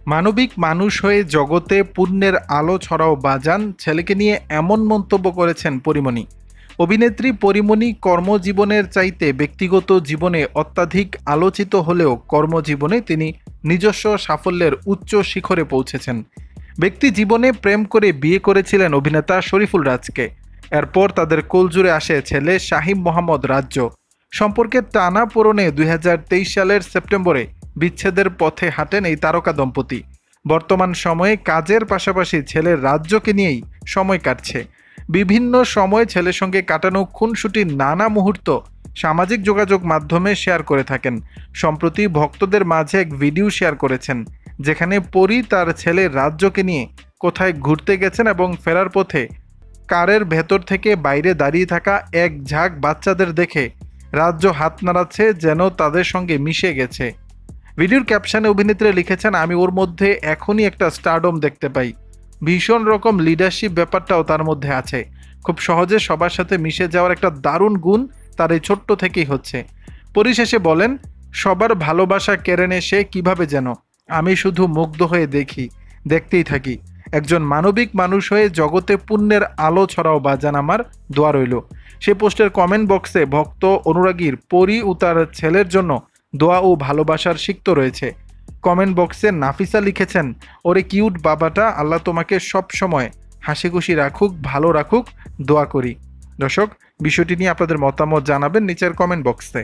মানবিক মানুষ হয়ে জগতে পুণ্যের আলো ছড়াও বাজান ছেলেকে নিয়ে এমন মন্তব্য করেছেন পরীমণি। অভিনেত্রী পরীমণি কর্মজীবনের চাইতে ব্যক্তিগত জীবনে অত্যাধিক আলোচিত হলেও কর্মজীবনে তিনি নিজস্ব সাফল্যের উচ্চ শিখরে পৌঁছেছেন। ব্যক্তি জীবনে প্রেম করে বিয়ে করেছিলেন অভিনেতা শরীফুল রাজকে। এরপর তাদের কোলজুড়ে আসে ছেলে শাহিম মোহাম্মদ রাজ্য। সম্পর্কের টানাপোড়েনে ২০২৩ সালের সেপ্টেম্বরে বিচ্ছেদের পথে হাঁটেন এই তারকা দম্পতি। বর্তমান সময়ে কাজের পাশাপাশি ছেলের রাজ্যকে নিয়েই সময় কাটছে। বিভিন্ন সময় ছেলের সঙ্গে কাটানো খুনসুটির নানা মুহূর্ত সামাজিক যোগাযোগ মাধ্যমে শেয়ার করে থাকেন। সম্প্রতি ভক্তদের মাঝে এক ভিডিও শেয়ার করেছেন, যেখানে পরী তার ছেলের রাজ্যকে নিয়ে কোথায় ঘুরতে গেছেন এবং ফেরার পথে কারের ভেতর থেকে বাইরে দাঁড়িয়ে থাকা এক ঝাঁক বাচ্চাদের দেখে রাজ্য হাত নাড়াচ্ছে, যেন তাদের সঙ্গে মিশে গেছে। ভিডিওর ক্যাপশনে অভিনেত্রী লিখেছেন, আমি ওর মধ্যে এখনই একটা স্টারডম দেখতে পাই। ভীষণ রকম লিডারশিপ ব্যাপারটাও তার মধ্যে আছে। খুব সহজে সবার সাথে মিশে যাওয়ার একটা দারুণ গুণ তার এই ছোট্ট থেকেই হচ্ছে। পরিশেষে বলেন, সবার ভালোবাসা কেড়ে নেয় সে কিভাবে যেন, আমি শুধু মুগ্ধ হয়ে দেখতেই থাকি। একজন মানবিক মানুষ হয়ে জগতে পুণ্যের আলো ছড়াও বাজান, আমার দোয়া রইল। সে পোস্টের কমেন্ট বক্সে ভক্ত অনুরাগীর পরী ও তার ছেলের জন্য দোয়া ও ভালোবাসার সিক্ত রয়েছে। কমেন্ট বক্সে নাফিসা লিখেছেন, ওরে কিউট বাবাটা, আল্লাহ তোমাকে সব সময় হাসি খুশি রাখুক, ভালো রাখুক, দোয়া করি। দর্শক, বিষয়টি নিয়ে আপনাদের মতামত জানাবেন নিচের কমেন্ট বক্সে।